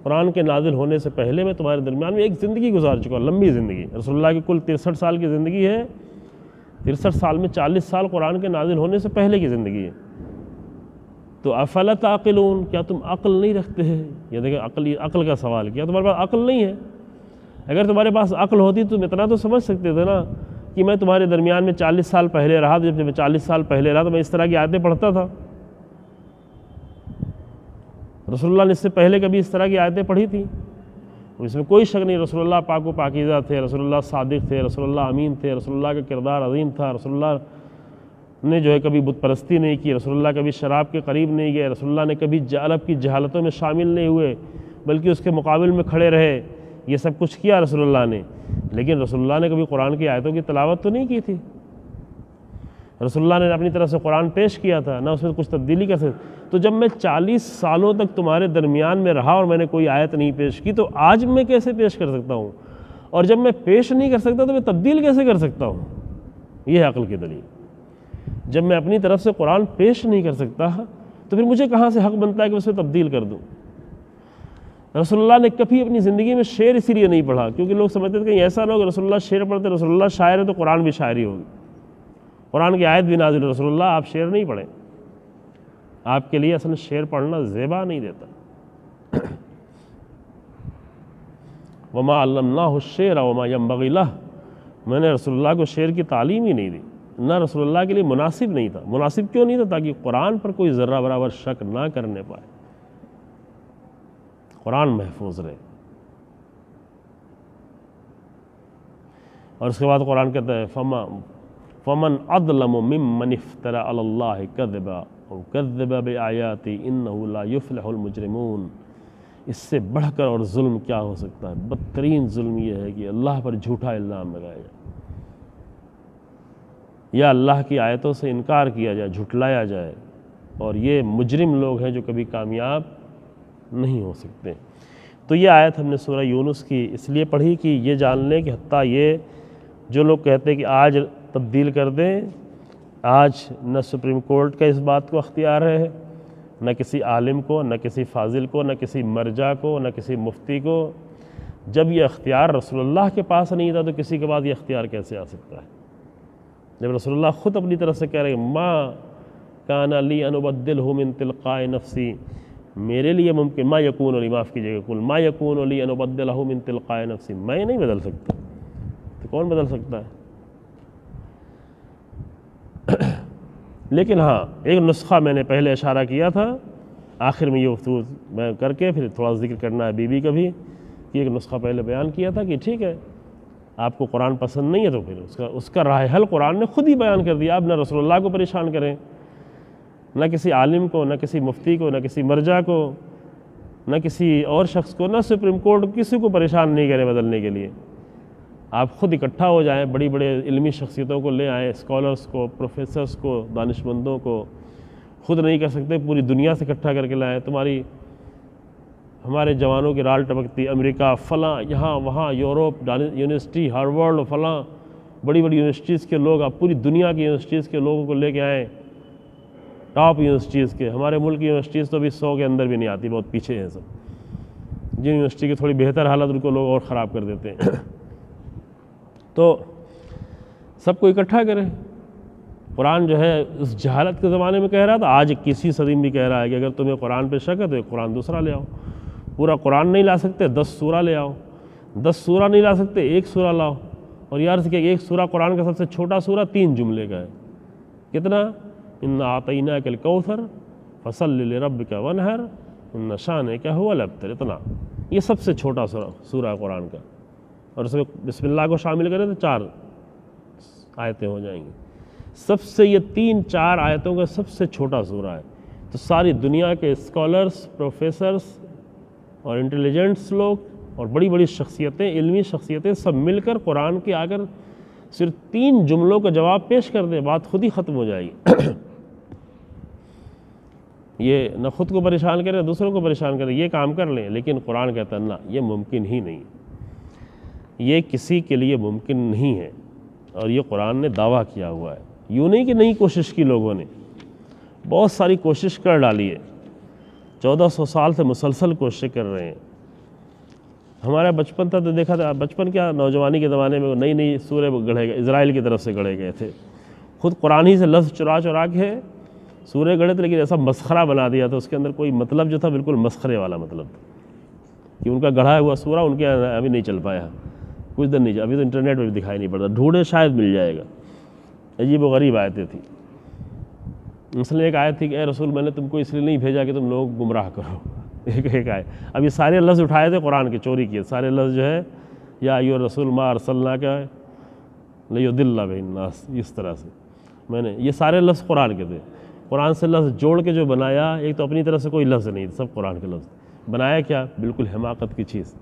قرآن کے نازل ہونے سے پہلے میں تمہارے درمیان میں ایک زندگی گزار چکا ہوں، لمبی زندگی. رسول اللہ کی کل 63 سال کی زندگی ہے. 63 سال میں 40 سال قرآن کے نازل ہونے سے پہلے کی زندگی ہے. تو افلا تعقلون، کیا تم عقل نہیں رکھتے ہیں؟ یہ دیکھیں عقل کا سوال کیا. تمہارے پاس عقل نہیں ہے. اگر تمہارے پاس عقل ہوتی تو تم اتنا تو سمجھ سکتے تھے نا کہ میں تمہارے درمیان میں 40 سال پہلے رہا. جب میں 40 سال پہلے رہا تو میں اس طرح کی آیتیں پڑھتا تھا. رسول اللہ نے اس سے پہلے کبھی اس طرح کی آیتیں پڑھی تھیں؟ اس میں کوئی شک نہیں. رسول اللہ پاک و پاکیزہ تھے، رسول اللہ صادق تھے، رسول اللہ امین تھے، رسول اللہ کا کردار عظیم تھا. رسول اللہ نے جو ہے کبھی بت پرستی نہیں کی، رسول اللہ کبھی شراب کے قریب نہیں گئے، رسول اللہ نے کبھی عرب کی جہالتوں میں شامل نہیں ہوئے بلکہ اس کے مقابل میں کھڑے رہے. یہ سب کچھ کیا رسول اللہ نے، لیکن رسول اللہ نے کبھی قرآن کی آیتوں کی تلاوت تو نہیں کی تھی. رسول اللہ نے اپنی طرف سے قرآن پیش کیا تھا، نہ اس میں کچھ تبدیلی کر سکتے. تو جب میں 40 سالوں تک تمہارے درمیان میں رہا اور میں نے کوئی آیت نہیں پیش کی تو آج میں کیسے پیش کر سکتا ہوں؟ اور جب میں پیش نہیں کر سکتا تو میں تبدیل کیسے کر سکتا ہوں؟ یہ ہے عقل کی دلیل. جب میں اپنی طرف سے قرآن پیش نہیں کر سکتا تو پھر مجھے کہاں سے حق بنتا ہے کہ اسے تبدیل کر دوں؟ رسول اللہ نے کبھی اپنی زندگی میں شعر اسی لیے نہیں پڑھا کیونکہ لوگ سمجھتے تھے کہ ایسا نہ ہو کہ رسول اللہ شعر پڑھتے، رسول اللہ شاعر ہے تو قرآن بھی شاعری ہوگی، قرآن کی آیت بھی نازل. رسول اللہ آپ شعر نہیں پڑھیں، آپ کے لیے اصل شعر پڑھنا زیبا نہیں دیتا. وما علمناہ الشعر وما ينبغي له، میں نے رسول اللہ کو شعر کی تعلیم ہی نہیں دی، نہ رسول اللہ کے لیے مناسب نہیں تھا. مناسب کیوں نہیں تھا؟ تاکہ قرآن پر کوئی ذرہ برابر شک نہ کرنے پائے، قرآن محفوظ رہے. اور اس کے بعد قرآن کہتا ہے فمن اظلم ممن افترى علی اللہ کذبا او کذب بآیاتی انہ لا یفلح المجرمون. اس سے بڑھ کر اور ظلم کیا ہو سکتا ہے؟ بدترین ظلم یہ ہے کہ اللہ پر جھوٹا الزام لگایا جائے یا اللہ کی آیتوں سے انکار کیا جائے، جھٹلایا جائے. اور یہ مجرم لوگ ہیں جو کبھی کامیاب نہیں ہو سکتے. تو یہ آیت ہم نے سورہ یونس کی اس لیے پڑھی کہ یہ جان لیں کہ حتیٰ یہ جو لوگ کہتے ہیں کہ آج تبدیل کر دیں، آج نہ سپریم کورٹ کا اس بات کو اختیار ہے، نہ کسی عالم کو، نہ کسی فاضل کو، نہ کسی مرجع کو، نہ کسی مفتی کو. جب یہ اختیار رسول اللہ کے پاس نہیں تھا تو کسی کے بعد یہ اختیار کیسے آ سکتا ہے؟ جب رسول اللہ خود اپنی طرف سے کہہ رہے ہیں ما کان لی ان ابدلہ من تلقاء نفسی، میرے لیے ممکن، ما یکون لی، معاف کیجیے گا، کل ما یکون لی ان ابدلہ من تلقاء نفسی، میں نہیں بدل سکتا. تو کون بدل سکتا ہے؟ لیکن ہاں ایک نسخہ میں نے پہلے اشارہ کیا تھا، آخر میں یہ گفتگو میں کر کے پھر تھوڑا ذکر کرنا ہے بی کا بھی، کہ ایک نسخہ پہلے بیان کیا تھا کہ ٹھیک ہے آپ کو قرآن پسند نہیں ہے تو پھر اس کا راہ حل قرآن نے خود ہی بیان کر دیا. آپ نہ رسول اللہ کو پریشان کریں، نہ کسی عالم کو، نہ کسی مفتی کو، نہ کسی مرجع کو، نہ کسی اور شخص کو، نہ سپریم کورٹ، کسی کو پریشان نہیں کرے بدلنے کے لیے۔ آپ خود اکٹھا ہو جائیں، بڑی بڑے علمی شخصیتوں کو لے آئیں، اسکالرس کو، پروفیسرس کو، دانشمندوں کو۔ خود نہیں کر سکتے، پوری دنیا سے اکٹھا کر کے لائیں۔ ہمارے جوانوں کی رال ٹپکتی، امریکہ فلاں، یہاں وہاں، یورپ یونیورسٹی، ہارورڈ فلاں، بڑی بڑی یونیورسٹیز کے لوگ، آپ پوری دنیا کی یونیورسٹیز کے لوگوں کو لے کے آئیں، ٹاپ یونیورسٹیز کے۔ ہمارے ملک کی یونیورسٹیز تو ابھی 100 کے اندر بھی نہیں آتی، بہت پیچھے ہیں سب۔ جن یونیورسٹی کی تھوڑی بہتر حالت، ان کو لوگ اور خراب کر دیتے ہیں۔ تو سب کو اکٹھا کریں۔ قرآن جو ہے اس جہالت کے زمانے میں کہہ رہا تھا، آج 21ویں صدی میں بھی کہہ رہا ہے کہ اگر تمہیں قرآن پہ شک ہے تو ایک قرآن دوسرا لے آؤ۔ پورا قرآن نہیں لا سکتے، 10 سورہ لے آؤ۔ 10 سورہ نہیں لا سکتے، ایک سورہ لاؤ۔ اور یہ عرض کہ ایک سورہ قرآن کا سب سے چھوٹا سورہ 3 جملے کا ہے۔ کتنا؟ اِنَّا أَعْطَيْنَاكَ الْكَوْثَرَ فَصَلِّ لِرَبِّكَ وَانْحَرْ إِنَّ شَانِئَكَ هُوَ الْأَبْتَرُ۔ اتنا، یہ سب سے چھوٹا سورہ قرآن کا، اور اس میں بسم اللہ کو شامل کریں تو 4 آیتیں ہو جائیں گی۔ سب سے یہ 3-4 آیتوں کا سب سے چھوٹا سورہ ہے۔ تو ساری دنیا کے اسکالرس، پروفیسرس اور انٹیلیجنٹس لوگ اور بڑی بڑی شخصیتیں، علمی شخصیتیں، سب مل کر قرآن کے آ کر صرف 3 جملوں کا جواب پیش کر دیں، بات خود ہی ختم ہو جائے گی۔ یہ نہ خود کو پریشان کریں، دوسروں کو پریشان کریں، یہ کام کر لیں۔ لیکن قرآن کہتا ہے نہ، یہ ممکن ہی نہیں، یہ کسی کے لیے ممکن نہیں ہے۔ اور یہ قرآن نے دعویٰ کیا ہوا ہے، یوں نہیں کہ نہیں کوشش کی لوگوں نے، بہت ساری کوشش کر ڈالی ہے، 1400 سال سے مسلسل کوشش کر رہے ہیں۔ ہمارا بچپن تھا تو دیکھا تھا، بچپن کیا نوجوانی کے زمانے میں نئی نئی سورے گڑھے گئے، اسرائیل کی طرف سے گڑھے گئے تھے، خود قرآن ہی سے لفظ چرا چرا کے سورے گڑھے تھے، لیکن ایسا مسخرہ بنا دیا تھا، اس کے اندر کوئی مطلب جو تھا بالکل مسخرے والا مطلب تھا، کہ ان کا گڑھا ہوا سورہ ان کے ابھی نہیں چل پایا، کچھ دن نہیں، ابھی تو انٹرنیٹ پہ بھی دکھائی نہیں پڑتا، ڈھونڈے شاید مل جائے گا۔ عجیب و غریب آیتیں تھیں۔ مثلا ایک آیت تھی کہ اے رسول، میں نے تم کو اس لیے نہیں بھیجا کہ تم لوگ گمراہ کرو، ایک آیت۔ اب یہ سارے لفظ اٹھائے تھے قرآن کے، چوری کیے سارے لفظ جو ہے، یا ایھا الرسول ما ارسلناک لیضل بہ الناس، اس طرح سے میں نے یہ سارے لفظ قرآن کے تھے۔ قرآن سے لفظ جوڑ کے جو بنایا، ایک تو اپنی طرف سے کوئی لفظ نہیں، سب قرآن کے لفظ بنایا، کیا بالکل حماقت کی چیز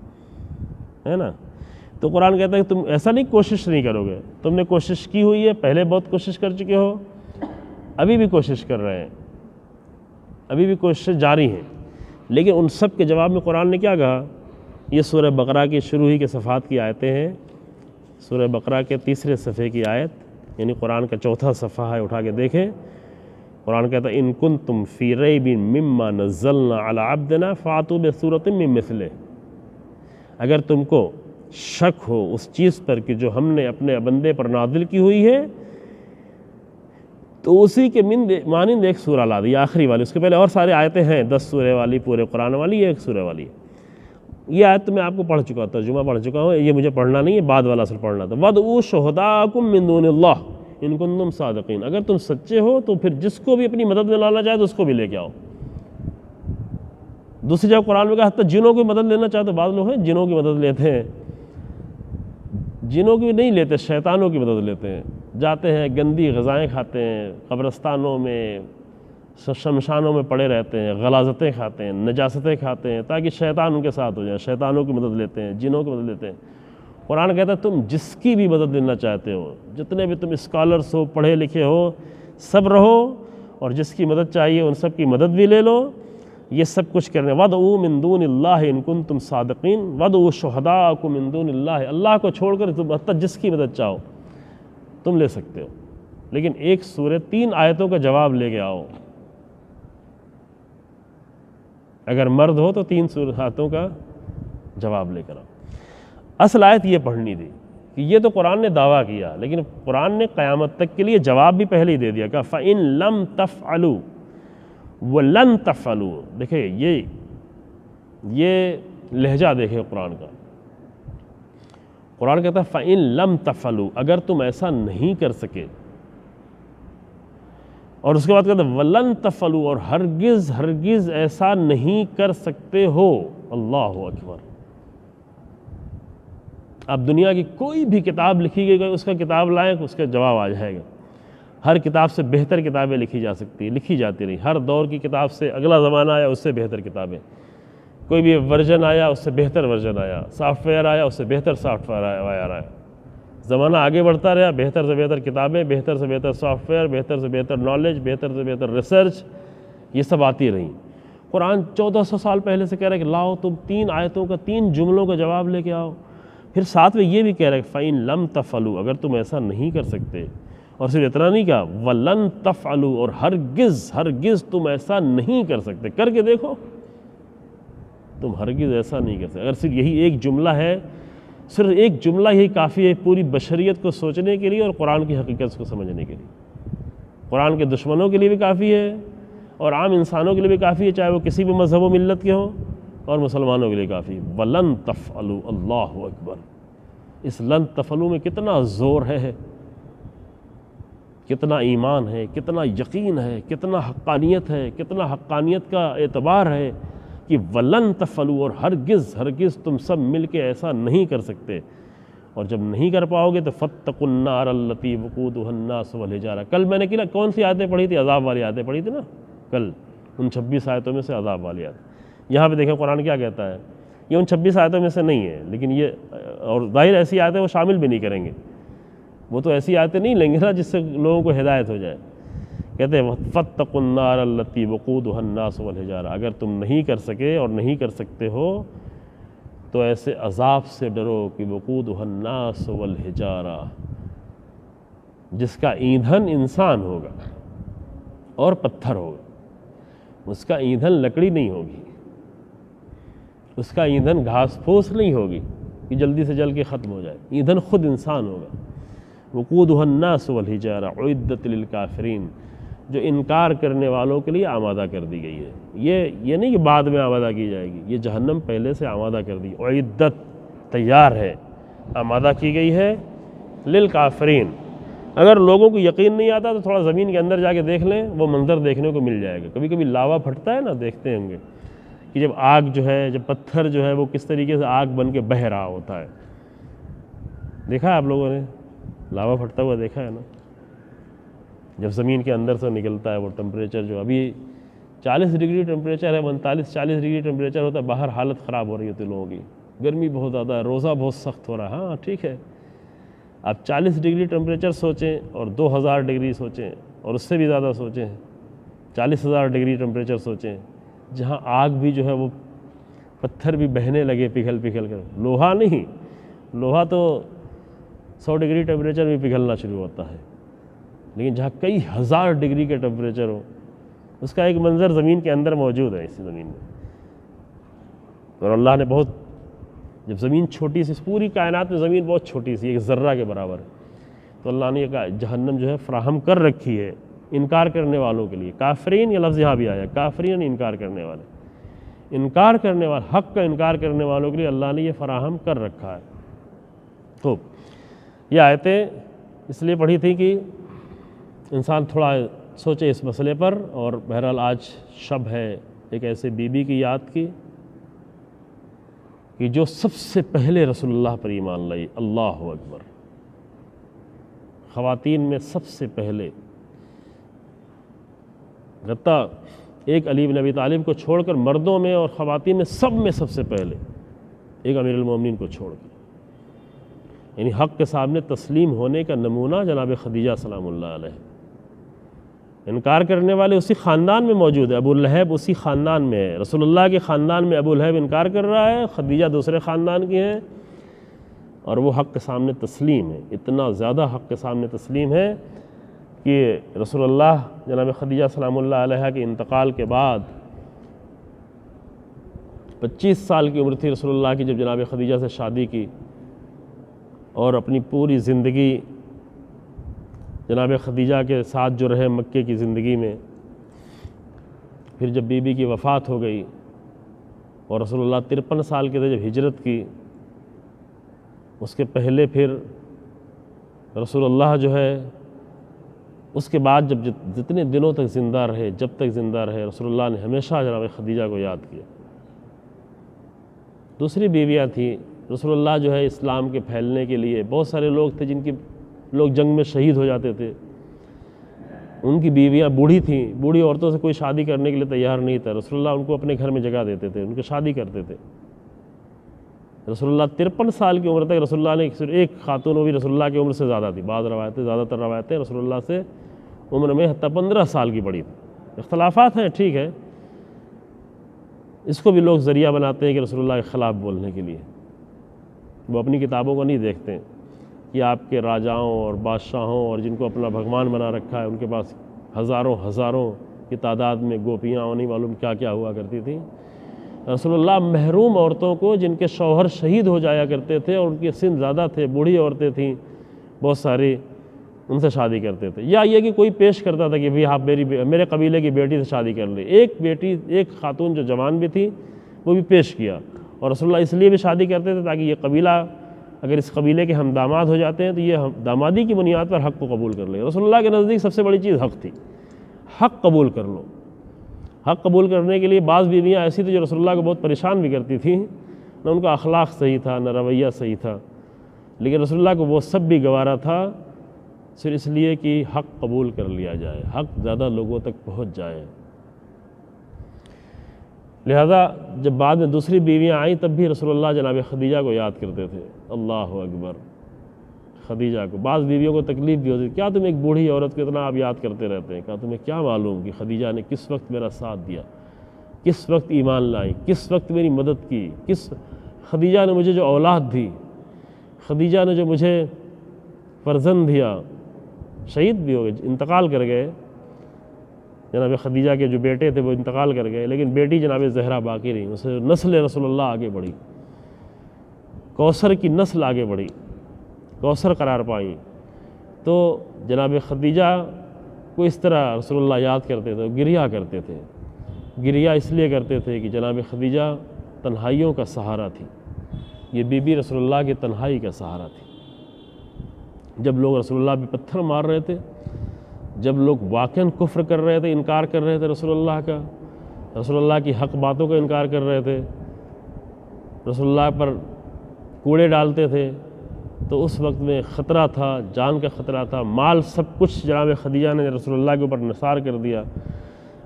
ہے نا۔ تو قرآن کہتا ہے کہ تم ایسا نہیں کوشش نہیں کرو گے، تم نے کوشش کی ہوئی ہے، پہلے بہت کوشش کر چکے ہو، ابھی بھی کوشش کر رہے ہیں، ابھی بھی کوششیں جاری ہیں۔ لیکن ان سب کے جواب میں قرآن نے کیا کہا؟ یہ سورہ بقرہ کی شروع ہی کے صفحات کی آیتیں ہیں، سورہ بقرہ کے 3 صفحے کی آیت، یعنی قرآن کا 4تھا صفحہ ہے، اٹھا کے دیکھیں۔ قرآن کہتا ہے ان کنتم فی ریب مما نزلنا علی عبدنا فاتوا بسورۃ من مثلہ، اگر تم کو شک ہو اس چیز پر کہ جو ہم نے اپنے بندے پر نازل کی ہوئی ہے، تو اسی کے مانند ایک سورہ لا دی، آخری والی، اس کے پہلے اور سارے آیتیں ہیں، 10 سورے والی، پورے قرآن والی، یہ ایک سورہ والی ہے۔ یہ آیت تو میں آپ کو پڑھ چکا، ترجمہ پڑھ چکا ہوں، یہ مجھے پڑھنا نہیں ہے، بعد والا اصل پڑھنا تھا۔ وَادْعُوا شُهَدَاءَكُم مِّن دُونِ اللَّهِ إِن كُنتُم صَادِقِينَ، اگر تم سچے ہو تو پھر جس کو بھی اپنی مدد میں لانا چاہے تو اس کو بھی لے کے آؤ۔ دوسری جگہ قرآن میں کہا حتیٰ جنوں کی مدد لینا چاہے تو بعض لوگ ہیں جنوں کی مدد لیتے ہیں، جنوں کی نہیں لیتے، شیطانوں کی مدد لیتے ہیں، جاتے ہیں گندی غذائیں کھاتے ہیں، قبرستانوں میں شمشانوں میں پڑے رہتے ہیں، غلاظتیں کھاتے ہیں، نجاستیں کھاتے ہیں، تاکہ شیطان ان کے ساتھ ہو جائے، شیطانوں کی مدد لیتے ہیں، جنوں کی مدد لیتے ہیں۔ قرآن کہتا ہے تم جس کی بھی مدد لینا چاہتے ہو، جتنے بھی تم اسکالرس ہو، پڑھے لکھے ہو، سب رہو، اور جس کی مدد چاہیے ان سب کی مدد بھی لے لو، یہ سب کچھ کرنے۔ وَادْعُوا مِن دُونِ اللَّهِ إِن كُنتُم صَادِقِينَ وَادْعُوا شُهَدَاءَكُم مِّن دُونِ اللَّهِ، اللہ کو چھوڑ کر تم حتیٰ جس کی مدد چاہو تم لے سکتے ہو، لیکن ایک سورہ 3 آیتوں کا جواب لے کے آؤ۔ اگر مرد ہو تو 3 آیتوں کا جواب لے کر آؤ۔ اصل آیت یہ پڑھنی تھی کہ یہ تو قرآن نے دعویٰ کیا، لیکن قرآن نے قیامت تک کے لیے جواب بھی پہلے ہی دے دیا، کہا فَإِن لَمْ تَفْعَلُوا وَلَن تَفْعَلُوا۔ دیکھیں یہ لہجہ دیکھیں قرآن کا، قرآن کہتا ہے فَإِن لَمْ تَفْعَلُوا، اگر تم ایسا نہیں کر سکے، اور اس کے بعد کہتا ہے وَلَن تَفْعَلُوا، اور ہرگز ہرگز ایسا نہیں کر سکتے ہو۔ اللہ اکبر۔ اب دنیا کی کوئی بھی کتاب لکھی گئی، اس کا کتاب لائیں، اس کا جواب آ جائے گا۔ ہر کتاب سے بہتر کتابیں لکھی جا سکتی ہیں، لکھی جاتی رہی، ہر دور کی کتاب سے اگلا زمانہ آیا اس سے بہتر کتابیں، کوئی بھی ورژن آیا اس سے بہتر ورژن آیا، سافٹ ویئر آیا اس سے بہتر سافٹ ویئر آیا، زمانہ آگے بڑھتا رہا، بہتر سے بہتر کتابیں، بہتر سے بہتر سافٹ ویئر، بہتر سے بہتر نالج، بہتر سے بہتر ریسرچ، یہ سب آتی رہیں۔ قرآن 1400 سال پہلے سے کہہ رہا ہے کہ لاؤ تم 3 آیتوں کا 3 جملوں کا جواب لے کے آؤ، پھر ساتھ میں یہ بھی کہہ رہا ہے فَإِن لَمْ تَفْعَلُوا، اگر تم ایسا نہیں کر سکتے، اور صرف اتنا نہیں کہا وَلَن تَفْعَلُوا، اور ہرگز تم ایسا نہیں کر سکتے، کر کے دیکھو، تم ہرگز ایسا نہیں کر سکتے۔ اگر صرف یہی ایک جملہ ہے، صرف ایک جملہ یہی کافی ہے پوری بشریت کو سوچنے کے لیے اور قرآن کی حقیقت کو سمجھنے کے لیے، قرآن کے دشمنوں کے لیے بھی کافی ہے اور عام انسانوں کے لیے بھی کافی ہے، چاہے وہ کسی بھی مذہب و ملت کے ہوں، اور مسلمانوں کے لیے کافی۔ وَلَن تَفْعَلُوا، اللہ اکبر، اس لن تفعلوا میں کتنا زور ہے، کتنا ایمان ہے، کتنا یقین ہے، کتنا حقانیت ہے، کتنا حقانیت کا اعتبار ہے کہ وَلَن تفعلوا، اور ہرگز تم سب مل کے ایسا نہیں کر سکتے، اور جب نہیں کر پاؤ گے تو فَاتَّقُوا النَّارَ الَّتِي وَقُودُهَا النَّاسُ وَالْحِجَارَةُ۔ کل میں نے کون سی آیتیں پڑھی تھی؟ عذاب والی آیتیں پڑھی تھی نا کل، ان 26 آیتوں میں سے عذاب والی آیت۔ یہاں پہ دیکھیں قرآن کیا کہتا ہے، یہ ان 26 آیتوں میں سے نہیں ہے، لیکن یہ اور ظاہر ایسی آیتیں وہ شامل بھی نہیں کریں گے، وہ تو ایسی آیتیں نہیں لیں گے نا جس سے لوگوں کو ہدایت ہو جائے۔ کہتے ہیں فَاتَّقُوا النَّارَ الَّتِي وَقُودُهَا النَّاسُ وَالْحِجَارَةُ، اگر تم نہیں کر سکے اور نہیں کر سکتے ہو تو ایسے عذاب سے ڈرو کہ وقودها الناس والحجارہ، جس کا ایندھن انسان ہوگا اور پتھر ہوگا، اس کا ایندھن لکڑی نہیں ہوگی، اس کا ایندھن گھاس پھوس نہیں ہوگی کہ جلدی سے جل کے ختم ہو جائے، ایندھن خود انسان ہوگا۔ وقودها الناس والحجارہ اعدت للکافرین، جو انکار کرنے والوں کے لیے آمادہ کر دی گئی ہے۔ یہ نہیں کہ بعد میں آمادہ کی جائے گی، یہ جہنم پہلے سے آمادہ کر دی، اعدت تیار ہے، آمادہ کی گئی ہے للکافرین۔ اگر لوگوں کو یقین نہیں آتا تو تھوڑا زمین کے اندر جا کے دیکھ لیں، وہ منظر دیکھنے کو مل جائے گا۔ کبھی کبھی لاوا پھٹتا ہے نا، دیکھتے ہوں گے کہ جب آگ جو ہے، جب پتھر جو ہے وہ کس طریقے سے آگ بن کے بہہ رہا ہوتا ہے، دیکھا ہے آپ لوگوں نے؟ لاوا پھٹتا ہوا دیکھا ہے نا؟ جب زمین کے اندر سے نکلتا ہے وہ ٹمپریچر جو ابھی 40 ڈگری ٹمپریچر ہے، 39-40 ڈگری ٹمپریچر ہوتا ہے، باہر حالت خراب ہو رہی ہوتی ہے لوگوں کی، گرمی بہت زیادہ ہے، روزہ بہت سخت ہو رہا ہے، ہاں ٹھیک ہے، آپ 40 ڈگری ٹمپریچر سوچیں اور 2000 ڈگری سوچیں اور اس سے بھی زیادہ سوچیں، 40,000 ڈگری ٹمپریچر سوچیں، جہاں آگ بھی جو ہے وہ پتھر بھی بہنے لگے پگھل کر، لوہا نہیں، لوہا تو 100 ڈگری ٹمپریچر میں پگھلنا شروع ہوتا ہے، لیکن جہاں کئی ہزار ڈگری کے ٹمپریچر ہو، اس کا ایک منظر زمین کے اندر موجود ہے، اسی زمین میں۔ اور اللہ نے بہت، جب زمین چھوٹی سی، پوری کائنات میں زمین بہت چھوٹی سی، ایک ذرہ کے برابر ہے، تو اللہ نے یہ جہنم جو ہے فراہم کر رکھی ہے انکار کرنے والوں کے لیے۔ کافرین، یہ لفظ یہاں بھی آیا، کافرین انکار کرنے والے، حق کا انکار کرنے والوں کے لیے اللہ نے یہ فراہم کر رکھا ہے۔ تو یہ آیتیں اس لیے پڑھی تھی کہ انسان تھوڑا سوچے اس مسئلے پر، اور بہرحال آج شب ہے ایک ایسے بی بی کی یاد کی کہ جو سب سے پہلے رسول اللہ پر ایمان لائی، اللہ اکبر، خواتین میں سب سے پہلے، حتیٰ ایک علی بن ابی طالب کو چھوڑ کر مردوں میں اور خواتین میں سب سے پہلے ایک امیر المومنین کو چھوڑ کر، یعنی حق کے سامنے تسلیم ہونے کا نمونہ جناب خدیجہ سلام اللہ علیہ۔ انکار کرنے والے اسی خاندان میں موجود ہے، ابو لہب اسی خاندان میں ہے، رسول اللہ کے خاندان میں ابو لہب انکار کر رہا ہے، خدیجہ دوسرے خاندان کی ہیں، اور وہ حق کے سامنے تسلیم ہے، اتنا زیادہ حق کے سامنے تسلیم ہے کہ رسول اللہ جناب خدیجہ سلام اللہ علیہ کے انتقال کے بعد 25 سال کی عمر تھی رسول اللہ کی جب جناب خدیجہ سے شادی کی، اور اپنی پوری زندگی جناب خدیجہ کے ساتھ جو رہے مکے کی زندگی میں۔ پھر جب بی بی کی وفات ہو گئی اور رسول اللہ 53 سال کے تھے جب ہجرت کی، اس کے پہلے پھر رسول اللہ جو ہے اس کے بعد جب جتنے دنوں تک زندہ رہے، جب تک زندہ رہے، رسول اللہ نے ہمیشہ جناب خدیجہ کو یاد کیا۔ دوسری بیویاں تھیں، رسول اللہ جو ہے اسلام کے پھیلنے کے لیے، بہت سارے لوگ تھے جن کی لوگ جنگ میں شہید ہو جاتے تھے، ان کی بیویاں بوڑھی تھیں، بوڑھی عورتوں سے کوئی شادی کرنے کے لیے تیار نہیں تھا، رسول اللہ ان کو اپنے گھر میں جگہ دیتے تھے، ان کی شادی کرتے تھے۔ رسول اللہ 53 سال کی عمر تک رسول اللہ نے صرف ایک خاتون، وہ بھی رسول اللہ کی عمر سے زیادہ تھی، بعض روایتیں، زیادہ تر روایتیں رسول اللہ سے عمر میں حتیٰ 15 سال کی بڑی تھی۔ اختلافات ہیں، ٹھیک ہے، اس کو بھی لوگ ذریعہ بناتے ہیں کہ رسول اللہ کے خلاف بولنے کے لیے۔ وہ اپنی کتابوں کو نہیں دیکھتے کہ آپ کے راجاؤں اور بادشاہوں اور جن کو اپنا بھگوان بنا رکھا ہے، ان کے پاس ہزاروں کی تعداد میں گوپیاں اور نہیں معلوم کیا کیا ہوا کرتی تھیں۔ رسول اللہ محروم عورتوں کو، جن کے شوہر شہید ہو جایا کرتے تھے اور ان کے سن زیادہ تھے، بوڑھی عورتیں تھیں بہت ساری، ان سے شادی کرتے تھے۔ یا یہ کہ کوئی پیش کرتا تھا کہ بھئی آپ میرے قبیلے کی بیٹی سے شادی کر لیں، ایک خاتون جو جوان بھی تھی وہ بھی پیش کیا، اور رسول اللہ اس لیے بھی شادی کرتے تھے تاکہ یہ قبیلہ، اگر اس قبیلے کے ہم داماد ہو جاتے ہیں تو یہ دامادی کی بنیاد پر حق کو قبول کر لیں۔ رسول اللہ کے نزدیک سب سے بڑی چیز حق تھی، حق قبول کر لو۔ حق قبول کرنے کے لیے بعض بیویاں ایسی تھیں جو رسول اللہ کو بہت پریشان بھی کرتی تھیں، نہ ان کا اخلاق صحیح تھا، نہ رویہ صحیح تھا، لیکن رسول اللہ کو وہ سب بھی گوارا تھا، صرف اس لیے کہ حق قبول کر لیا جائے، حق زیادہ لوگوں تک پہنچ جائے۔ لہذا جب بعد میں دوسری بیویاں آئیں تب بھی رسول اللہ جناب خدیجہ کو یاد کرتے تھے، اللہ اکبر، خدیجہ کو۔ بعض بیویوں کو تکلیف بھی ہوتی، کیا تم ایک بوڑھی عورت کو اتنا آپ یاد کرتے رہتے ہیں؟ کہا تمہیں کیا معلوم کہ خدیجہ نے کس وقت میرا ساتھ دیا، کس وقت ایمان لائی، کس وقت میری مدد کی، خدیجہ نے مجھے جو اولاد دی، خدیجہ نے جو مجھے فرزند دیا، شہید بھی ہو گئے، انتقال کر گئے، جناب خدیجہ کے جو بیٹے تھے وہ انتقال کر گئے، لیکن بیٹی جناب زہرا باقی رہی، اسے نسل رسول اللہ آگے بڑھی، کوثر کی نسل آگے بڑھی، کوثر قرار پائیں۔ تو جناب خدیجہ کو اس طرح رسول اللہ یاد کرتے تھے، گریہ کرتے تھے۔ گریہ اس لیے کرتے تھے کہ جناب خدیجہ تنہائیوں کا سہارا تھی، یہ بی بی رسول اللہ کی تنہائی کا سہارا تھی۔ جب لوگ رسول اللہ پہ پتھر مار رہے تھے، جب لوگ واقعاً کفر کر رہے تھے، انکار کر رہے تھے رسول اللہ کا، رسول اللہ کی حق باتوں کا انکار کر رہے تھے، رسول اللہ پر کوڑے ڈالتے تھے، تو اس وقت میں خطرہ تھا، جان کا خطرہ تھا، مال سب کچھ جناب خدیجہ نے رسول اللہ کے اوپر نثار کر دیا،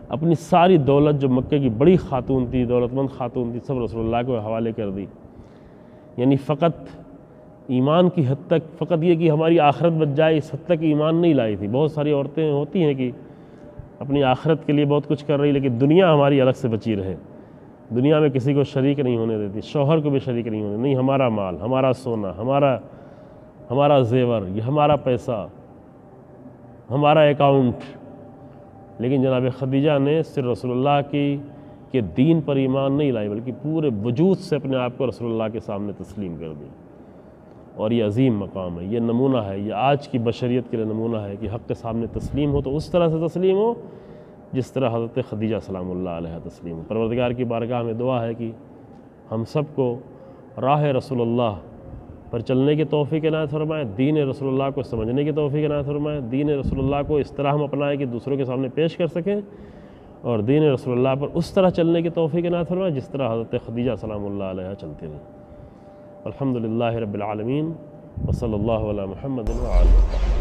اپنی ساری دولت جو مکے کی بڑی خاتون تھی، دولت مند خاتون تھی، سب رسول اللہ کو حوالے کر دی۔ یعنی فقط ایمان کی حد تک، فقط یہ کہ ہماری آخرت بچ جائے، اس حد تک ایمان نہیں لائی تھی۔ بہت ساری عورتیں ہوتی ہیں کہ اپنی آخرت کے لیے بہت کچھ کر رہی، لیکن دنیا ہماری الگ سے بچی رہے، دنیا میں کسی کو شریک نہیں ہونے دیتی، شوہر کو بھی شریک نہیں ہونے، نہیں ہمارا مال، ہمارا سونا، ہمارا زیور، یہ ہمارا پیسہ، ہمارا اکاؤنٹ۔ لیکن جناب خدیجہ نے صرف رسول اللہ کے دین پر ایمان نہیں لائی، بلکہ پورے وجود سے اپنے آپ کو رسول اللہ کے سامنے تسلیم کر دی، اور یہ عظیم مقام ہے، یہ نمونہ ہے، یہ آج کی بشریت کے لیے نمونہ ہے کہ حق کے سامنے تسلیم ہو تو اس طرح سے تسلیم ہو جس طرح حضرت خدیجہ سلام اللہ علیہ تسلیم ہو۔ پروردگار کی بارگاہ میں دعا ہے کہ ہم سب کو راہ رسول اللہ پر چلنے کی توفیق عنایت فرمائے، دین رسول اللہ کو سمجھنے کی توفیق عنایت فرمائے، دین رسول اللہ کو اس طرح ہم اپنائیں کہ دوسروں کے سامنے پیش کر سکیں، اور دین رسول اللہ پر اس طرح چلنے کی توفیق عنایت فرمائے جس طرح حضرت خدیجہ سلام اللہ علیہ چلتے رہے۔ الحمدللہ رب العالمین، وصلی اللہ علی محمد وعلی آلہ۔